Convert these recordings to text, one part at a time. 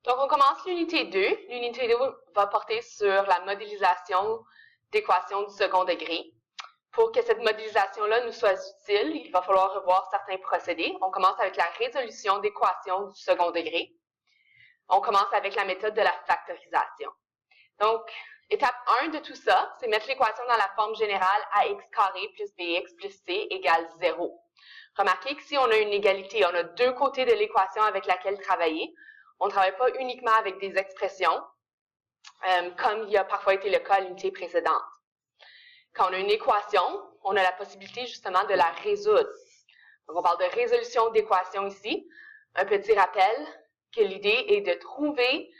Donc, on commence l'unité 2. L'unité 2 va porter sur la modélisation d'équations du second degré. Pour que cette modélisation-là nous soit utile, il va falloir revoir certains procédés. On commence avec la résolution d'équations du second degré. On commence avec la méthode de la factorisation. Donc, étape 1 de tout ça, c'est mettre l'équation dans la forme générale ax carré plus bx plus c égale 0. Remarquez que si on a une égalité, on a deux côtés de l'équation avec laquelle travailler. On ne travaille pas uniquement avec des expressions, comme il a parfois été le cas à l'unité précédente. Quand on a une équation, on a la possibilité justement de la résoudre. Donc, on parle de résolution d'équation ici. Un petit rappel que l'idée est de trouver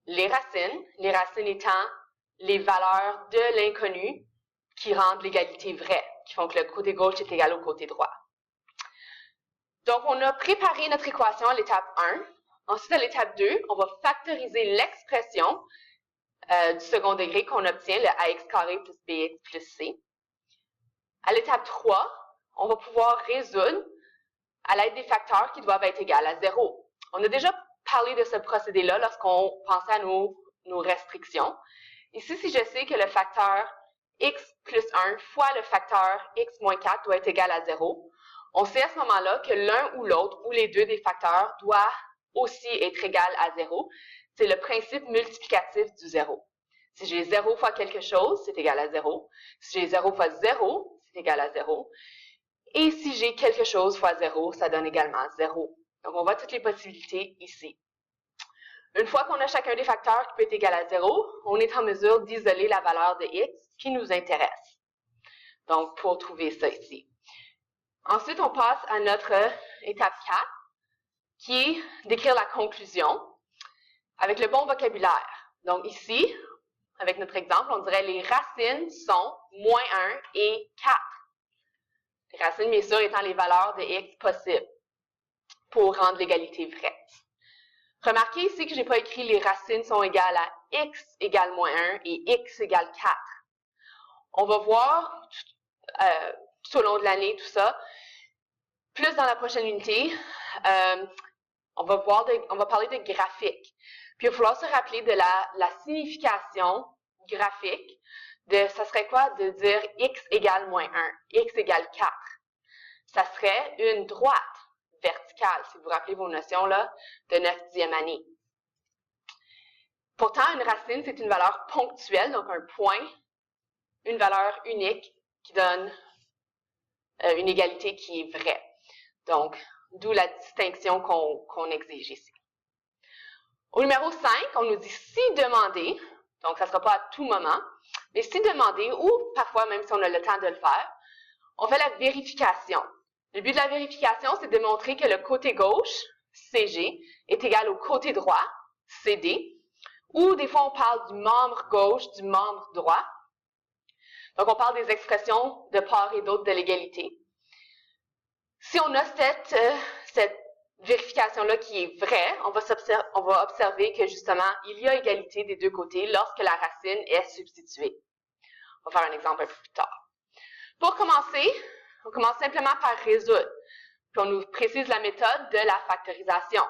les racines étant les valeurs de l'inconnu qui rendent l'égalité vraie, qui font que le côté gauche est égal au côté droit. Donc, on a préparé notre équation à l'étape 1. Ensuite, à l'étape 2, on va factoriser l'expression du second degré qu'on obtient, le ax carré plus bx plus c. À l'étape 3, on va pouvoir résoudre à l'aide des facteurs qui doivent être égaux à 0. On a déjà parlé de ce procédé-là lorsqu'on pensait à nos restrictions. Ici, si je sais que le facteur x plus 1 fois le facteur x moins 4 doit être égal à 0, on sait à ce moment-là que l'un ou l'autre ou les deux des facteurs doit aussi être égal à 0. C'est le principe multiplicatif du 0. Si j'ai 0 fois quelque chose, c'est égal à 0. Si j'ai 0 fois 0, c'est égal à 0. Et si j'ai quelque chose fois 0, ça donne également 0. Donc, on voit toutes les possibilités ici. Une fois qu'on a chacun des facteurs qui peut être égal à 0, on est en mesure d'isoler la valeur de x qui nous intéresse. Donc, pour trouver ça ici. Ensuite, on passe à notre étape 4, qui est d'écrire la conclusion avec le bon vocabulaire. Donc ici, avec notre exemple, on dirait les racines sont moins 1 et 4. Les racines, bien sûr, étant les valeurs de x possibles pour rendre l'égalité vraie. Remarquez ici que je n'ai pas écrit les racines sont égales à x égale moins 1 et x égale 4. On va voir tout au long de l'année tout ça. Plus dans la prochaine unité, on va parler de graphique. Puis il va falloir se rappeler de la signification graphique de, ça serait quoi de dire x égale moins 1, x égale 4. Ça serait une droite verticale, si vous vous rappelez vos notions là, de 9e année. Pourtant, une racine, c'est une valeur ponctuelle, donc un point, une valeur unique qui donne une égalité qui est vraie. Donc, d'où la distinction qu'on exige ici. Au numéro 5, on nous dit si demandé, donc ça ne sera pas à tout moment, mais si demandé, ou parfois même si on a le temps de le faire, on fait la vérification. Le but de la vérification, c'est de montrer que le côté gauche, CG, est égal au côté droit, CD, ou des fois on parle du membre gauche, du membre droit. Donc on parle des expressions de part et d'autre de l'égalité. Si on a cette vérification-là qui est vraie, on va observer que justement, il y a égalité des deux côtés lorsque la racine est substituée. On va faire un exemple un peu plus tard. Pour commencer, on commence simplement par résoudre. Puis on nous précise la méthode de la factorisation.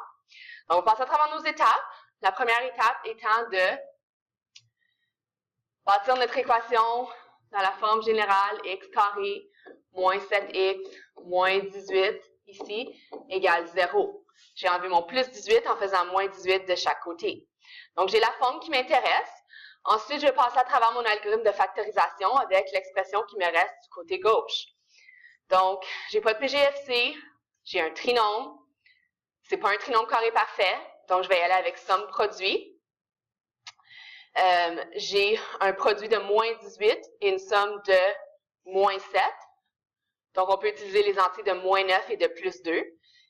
Donc, on passe à travers nos étapes. La première étape étant de bâtir notre équation dans la forme générale x carré moins 7x moins 18 ici égale 0. J'ai enlevé mon plus 18 en faisant moins 18 de chaque côté. Donc, j'ai la forme qui m'intéresse. Ensuite, je vais passer à travers mon algorithme de factorisation avec l'expression qui me reste du côté gauche. Donc, j'ai pas de PGFC, j'ai un trinôme. C'est pas un trinôme carré parfait, donc je vais y aller avec somme produit. J'ai un produit de moins 18 et une somme de moins 7. Donc, on peut utiliser les entiers de moins 9 et de plus 2.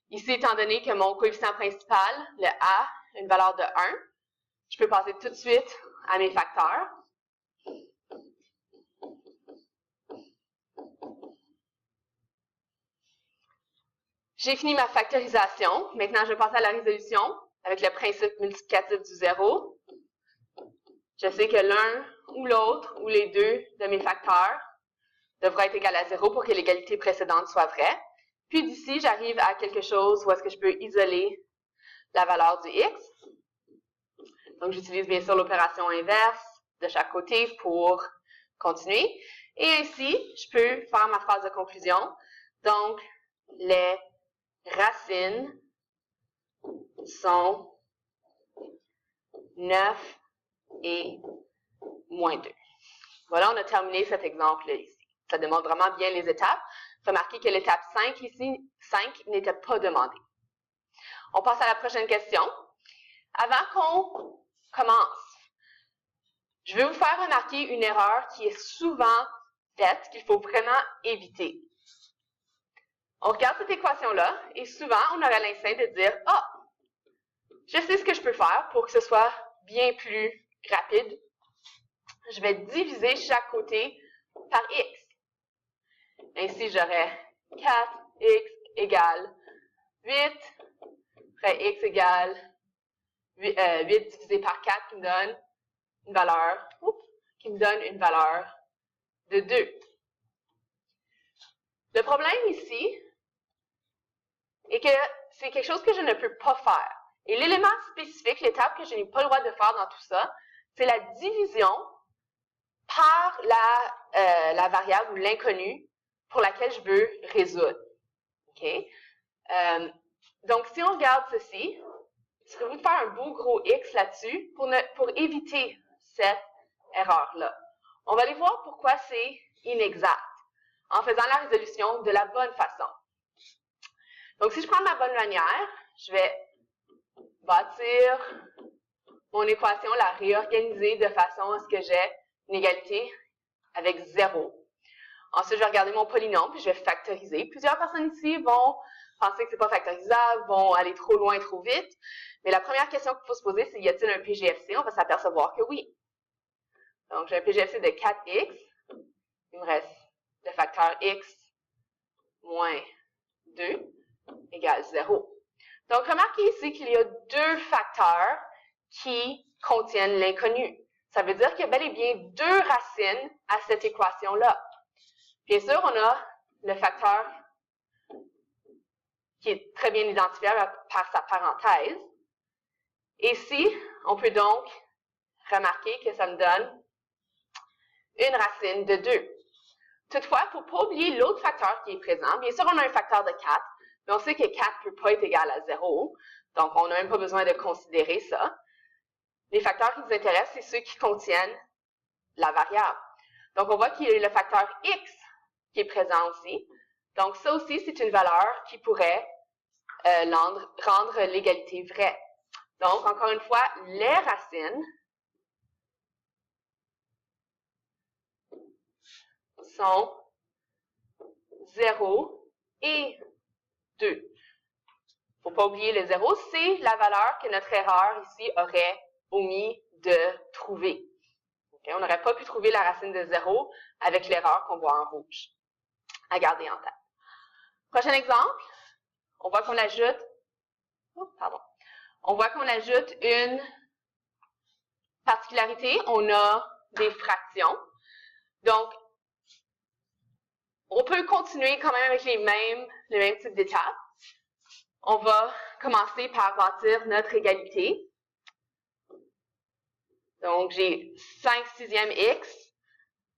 Ici, étant donné que mon coefficient principal, le A, a une valeur de 1, je peux passer tout de suite à mes facteurs. J'ai fini ma factorisation. Maintenant, je vais passer à la résolution avec le principe multiplicatif du 0. Je sais que l'un ou l'autre ou les deux de mes facteurs devra être égal à 0 pour que l'égalité précédente soit vraie. Puis d'ici, j'arrive à quelque chose où est-ce que je peux isoler la valeur du x. Donc, j'utilise bien sûr l'opération inverse de chaque côté pour continuer. Et ainsi, je peux faire ma phrase de conclusion. Donc, les racines sont 9 et moins 2. Voilà, on a terminé cet exemple ici. Ça démontre vraiment bien les étapes. Remarquez que l'étape 5 ici, 5 n'était pas demandée. On passe à la prochaine question. Avant qu'on commence, je vais vous faire remarquer une erreur qui est souvent faite, qu'il faut vraiment éviter. On regarde cette équation-là et souvent, on aurait l'instinct de dire « Ah, je sais ce que je peux faire pour que ce soit bien plus rapide. Je vais diviser chaque côté par x. » Ainsi, j'aurai 4x égale 8, après x égale 8 divisé par 4 qui me donne une valeur, de 2. Le problème ici est que c'est quelque chose que je ne peux pas faire. Et l'élément spécifique, l'étape que je n'ai pas le droit de faire dans tout ça, c'est la division par la variable ou l'inconnu pour laquelle je veux résoudre. Okay? Donc, si on regarde ceci, je vais vous faire un beau gros X là-dessus pour éviter cette erreur-là. On va aller voir pourquoi c'est inexact en faisant la résolution de la bonne façon. Donc, si je prends ma bonne manière, je vais bâtir mon équation, la réorganiser de façon à ce que j'ai une égalité avec 0. Ensuite, je vais regarder mon polynôme, puis je vais factoriser. Plusieurs personnes ici vont penser que ce n'est pas factorisable, vont aller trop loin, trop vite. Mais la première question qu'il faut se poser, c'est y a-t-il un PGFC? On va s'apercevoir que oui. Donc, j'ai un PGFC de 4x. Il me reste le facteur x moins 2 égale 0. Donc, remarquez ici qu'il y a deux facteurs qui contiennent l'inconnu. Ça veut dire qu'il y a bel et bien deux racines à cette équation-là. Bien sûr, on a le facteur qui est très bien identifiable par sa parenthèse. Et ici, on peut donc remarquer que ça me donne une racine de 2. Toutefois, il ne faut pas oublier l'autre facteur qui est présent. Bien sûr, on a un facteur de 4, mais on sait que 4 ne peut pas être égal à 0, donc on n'a même pas besoin de considérer ça. Les facteurs qui nous intéressent, c'est ceux qui contiennent la variable. Donc, on voit qu'il y a le facteur x qui est présent aussi. Donc, ça aussi, c'est une valeur qui pourrait rendre l'égalité vraie. Donc, encore une fois, les racines sont 0 et 2. Il ne faut pas oublier le 0, c'est la valeur que notre erreur ici aurait omis de trouver. Okay? On n'aurait pas pu trouver la racine de 0 avec l'erreur qu'on voit en rouge. À garder en tête. Prochain exemple, on voit qu'on ajoute, une particularité, on a des fractions. Donc, on peut continuer quand même avec les mêmes types d'étapes. On va commencer par bâtir notre égalité. Donc, j'ai 5/6 x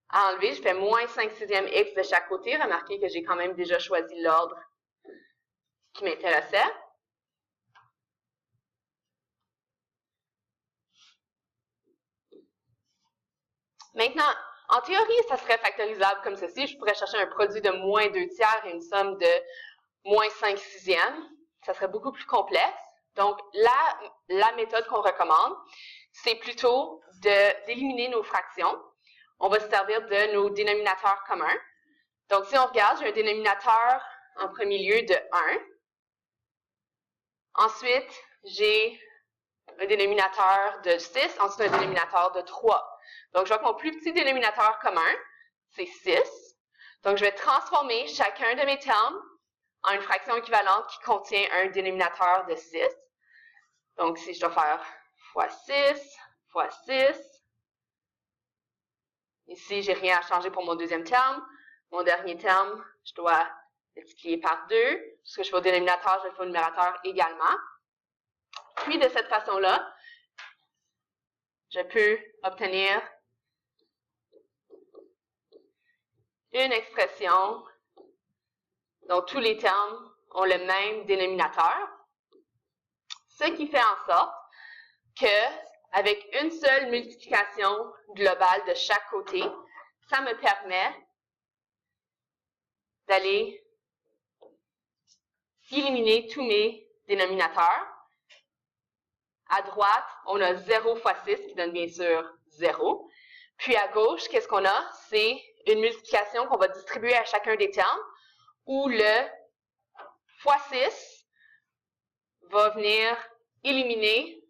à enlever. Je fais moins 5/6 x de chaque côté. Remarquez que j'ai quand même déjà choisi l'ordre qui m'intéressait. Maintenant, en théorie, ça serait factorisable comme ceci. Je pourrais chercher un produit de moins 2/3 et une somme de moins 5/6. Ça serait beaucoup plus complexe. Donc, la méthode qu'on recommande, c'est plutôt d'éliminer nos fractions. On va se servir de nos dénominateurs communs. Donc, si on regarde, j'ai un dénominateur en premier lieu de 1. Ensuite, j'ai un dénominateur de 6, ensuite un dénominateur de 3. Donc, je vois que mon plus petit dénominateur commun, c'est 6. Donc, je vais transformer chacun de mes termes en une fraction équivalente qui contient un dénominateur de 6. Donc, ici, je dois faire fois 6, fois 6. Ici, je n'ai rien à changer pour mon deuxième terme. Mon dernier terme, je dois multiplier par 2. Ce que je fais au dénominateur, je le fais au numérateur également. Puis, de cette façon-là, je peux obtenir une expression dont tous les termes ont le même dénominateur, ce qui fait en sorte que, avec une seule multiplication globale de chaque côté, ça me permet d'aller éliminer tous mes dénominateurs. À droite, on a 0 fois 6 qui donne bien sûr 0. Puis à gauche, qu'est-ce qu'on a? C'est une multiplication qu'on va distribuer à chacun des termes, où le fois 6 va venir éliminer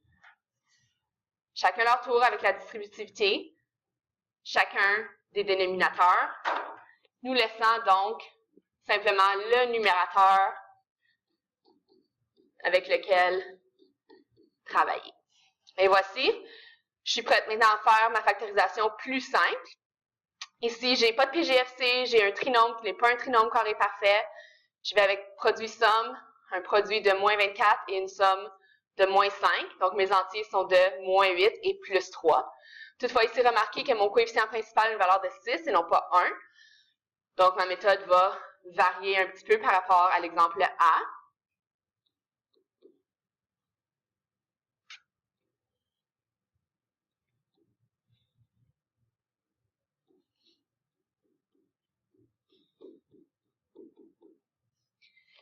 chacun leur tour avec la distributivité, chacun des dénominateurs, nous laissant donc simplement le numérateur avec lequel travailler. Et voici, je suis prête maintenant à faire ma factorisation plus simple. Ici, je n'ai pas de PGFC, j'ai un trinôme qui n'est pas un trinôme carré parfait. Je vais avec produit somme, un produit de moins 24 et une somme de moins 5. Donc, mes entiers sont de moins 8 et plus 3. Toutefois, ici, remarquez que mon coefficient principal a une valeur de 6 et non pas 1. Donc, ma méthode va varier un petit peu par rapport à l'exemple A.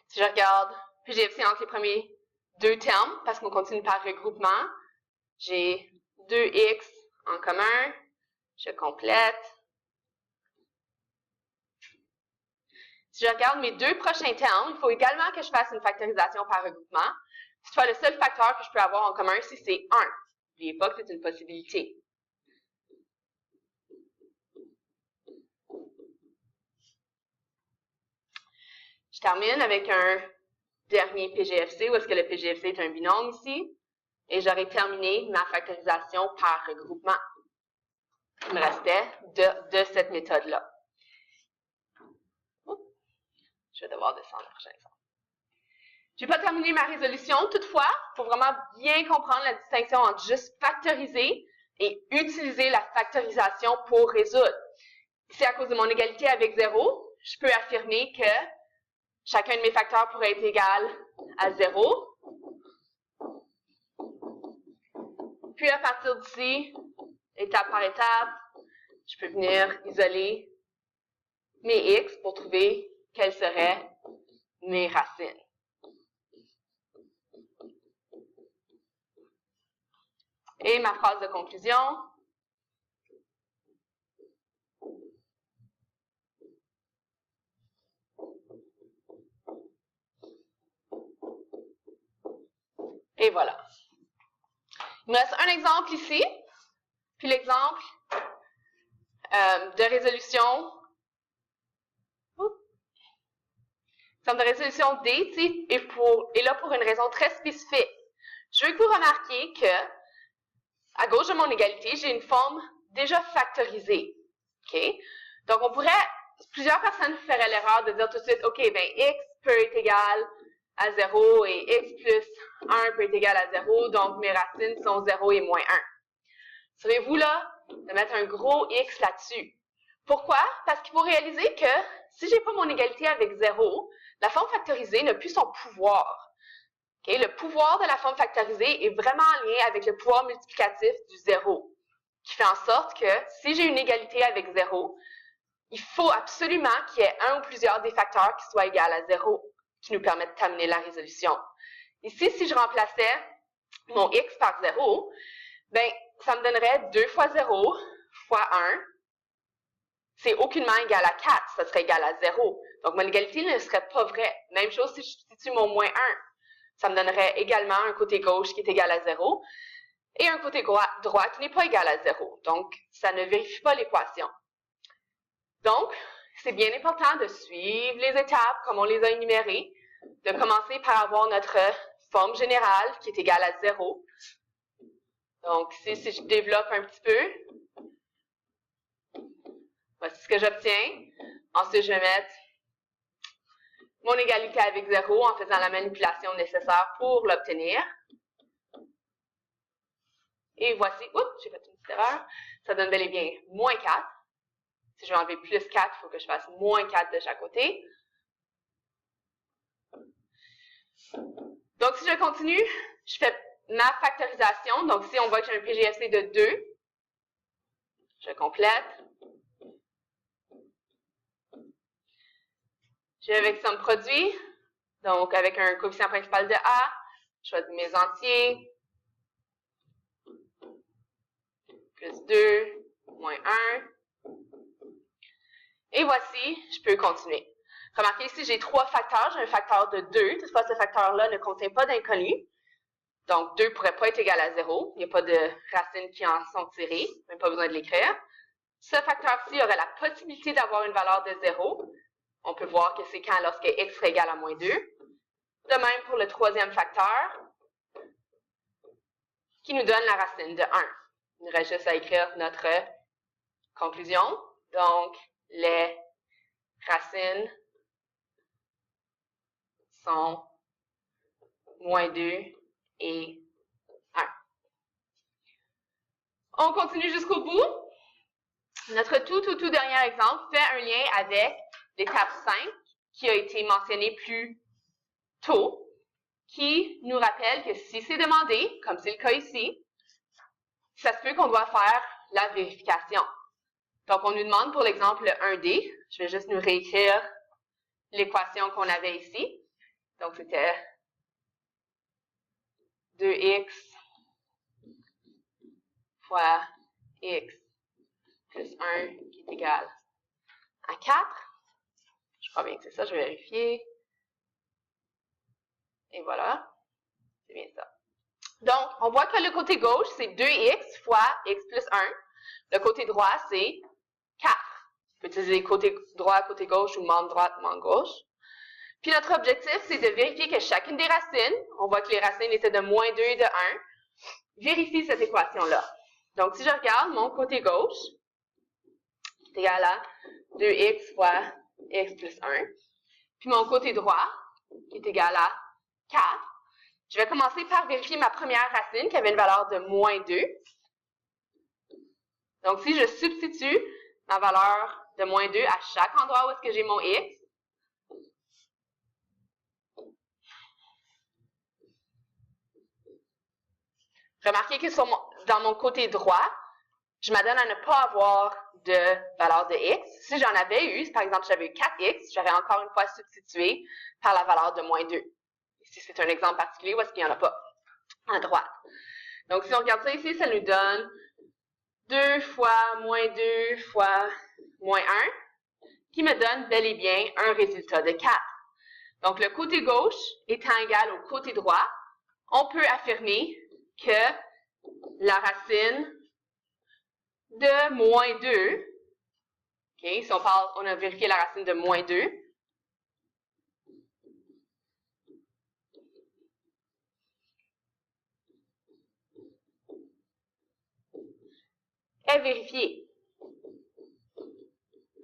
Si je regarde PGFC entre les premiers deux termes, parce qu'on continue par regroupement, j'ai 2x en commun, je complète. Si je regarde mes deux prochains termes, il faut également que je fasse une factorisation par regroupement. Toutefois, le seul facteur que je peux avoir en commun ici, c'est 1. N'oubliez pas que c'est une possibilité. Je termine avec un dernier PGFC, où est-ce que le PGFC est un binôme ici, et j'aurai terminé ma factorisation par regroupement. Il me restait de cette méthode-là. Je vais devoir descendre la prochaine fois. Je n'ai pas terminé ma résolution, toutefois, il faut vraiment bien comprendre la distinction entre juste factoriser et utiliser la factorisation pour résoudre. Ici, à cause de mon égalité avec 0, je peux affirmer que chacun de mes facteurs pourrait être égal à 0. Puis, à partir d'ici, étape par étape, je peux venir isoler mes x pour trouver quelles seraient mes racines. Et ma phrase de conclusion. Et voilà. Il me reste un exemple ici, puis l'exemple de résolution. Exemple de résolution D, est là pour une raison très spécifique. Je veux que vous remarquiez que, à gauche de mon égalité, j'ai une forme déjà factorisée. Okay? Donc, plusieurs personnes feraient l'erreur de dire tout de suite, OK, ben x peut être égal à 0 et x plus 1 peut être égal à 0, donc mes racines sont 0 et moins 1. Serez-vous là de mettre un gros x là-dessus? Pourquoi? Parce qu'il faut réaliser que si je n'ai pas mon égalité avec 0, la forme factorisée n'a plus son pouvoir. Okay? Le pouvoir de la forme factorisée est vraiment en lien avec le pouvoir multiplicatif du 0, qui fait en sorte que si j'ai une égalité avec 0, il faut absolument qu'il y ait un ou plusieurs des facteurs qui soient égaux à 0, qui nous permettent de terminer la résolution. Ici, si je remplaçais mon x par 0, ben, ça me donnerait 2 fois 0 fois 1. C'est aucunement égal à 4, ça serait égal à 0. Donc, mon égalité ne serait pas vraie. Même chose si je substitue mon moins 1. Ça me donnerait également un côté gauche qui est égal à 0 et un côté droit qui n'est pas égal à 0. Donc, ça ne vérifie pas l'équation. Donc, c'est bien important de suivre les étapes comme on les a énumérées, de commencer par avoir notre forme générale qui est égale à 0. Donc, ici, si je développe un petit peu, voici ce que j'obtiens. Ensuite, je vais mettre mon égalité avec 0 en faisant la manipulation nécessaire pour l'obtenir. Et voici, oups, j'ai fait une erreur. Ça donne bel et bien moins 4. Si je veux enlever plus 4, il faut que je fasse moins 4 de chaque côté. Donc, si je continue, je fais ma factorisation. Donc, si on voit que j'ai un PGFC de 2, je complète. Je vais avec somme produit. Donc, avec un coefficient principal de A, je choisis mes entiers. Plus 2, moins 1. Et voici, je peux continuer. Remarquez ici, j'ai 3 facteurs. J'ai un facteur de 2. Toutefois, ce facteur-là ne contient pas d'inconnu. Donc, 2 ne pourrait pas être égal à 0. Il n'y a pas de racines qui en sont tirées. Même pas besoin de l'écrire. Ce facteur-ci aurait la possibilité d'avoir une valeur de 0. On peut voir que c'est quand lorsque x serait égal à moins 2. De même pour le troisième facteur, qui nous donne la racine de 1. Il nous reste juste à écrire notre conclusion. Donc, les racines sont moins 2 et 1. On continue jusqu'au bout. Notre tout dernier exemple fait un lien avec l'étape 5 qui a été mentionnée plus tôt, qui nous rappelle que si c'est demandé, comme c'est le cas ici, ça se peut qu'on doit faire la vérification. Donc, on nous demande pour l'exemple 1D, je vais juste nous réécrire l'équation qu'on avait ici. Donc, c'était 2x fois x plus 1 qui est égal à 4. Je crois bien que c'est ça, je vais vérifier. Et voilà, c'est bien ça. Donc, on voit que le côté gauche, c'est 2x fois x plus 1. Le côté droit, c'est 4. On peut utiliser côté droit, côté gauche ou membre droite, membre gauche. Puis notre objectif, c'est de vérifier que chacune des racines, on voit que les racines étaient de moins 2 et de 1, vérifie cette équation-là. Donc, si je regarde mon côté gauche, c'est égal à 2x fois x plus 1. Puis mon côté droit, qui est égal à 4. Je vais commencer par vérifier ma première racine, qui avait une valeur de moins 2. Donc, si je substitue ma valeur de moins 2 à chaque endroit où est-ce que j'ai mon x, remarquez que dans mon côté droit, je m'adonne à ne pas avoir de valeur de x. Si j'en avais eu, par exemple, j'avais eu 4x, j'aurais encore une fois substitué par la valeur de moins 2. Ici, c'est un exemple particulier où est-ce qu'il n'y en a pas à droite. Donc, si on regarde ça ici, ça nous donne 2 fois moins 2 fois moins 1, qui me donne bel et bien un résultat de 4. Donc, le côté gauche étant égal au côté droit, on peut affirmer que la racine de moins 2, okay, si on a vérifié la racine de moins 2, est vérifiée,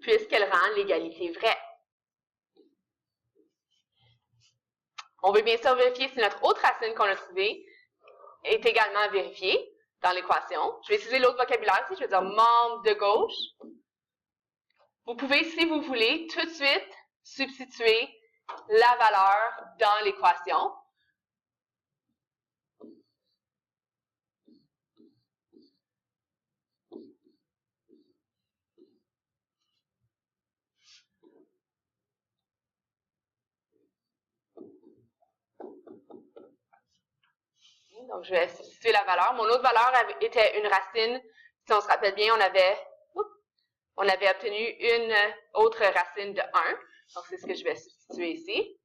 puisqu'elle rend l'égalité vraie. On veut bien sûr vérifier si notre autre racine qu'on a trouvée est également vérifiée dans l'équation. Je vais utiliser l'autre vocabulaire ici, je vais dire membre de gauche. Vous pouvez, si vous voulez, tout de suite substituer la valeur dans l'équation. Donc, je vais substituer la valeur. Mon autre valeur était une racine. Si on se rappelle bien, on avait obtenu une autre racine de 1. Donc, c'est ce que je vais substituer ici.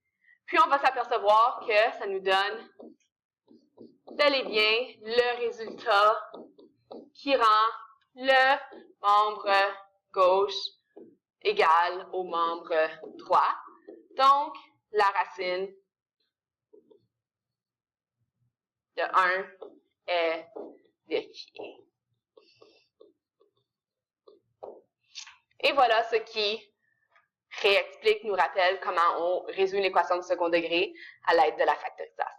Puis, on va s'apercevoir que ça nous donne bel et bien le résultat qui rend le membre gauche égal au membre droit. Donc, la racine de 1 est vérifiée. Et voilà ce qui réexplique, nous rappelle comment on résout une équation de second degré à l'aide de la factorisation.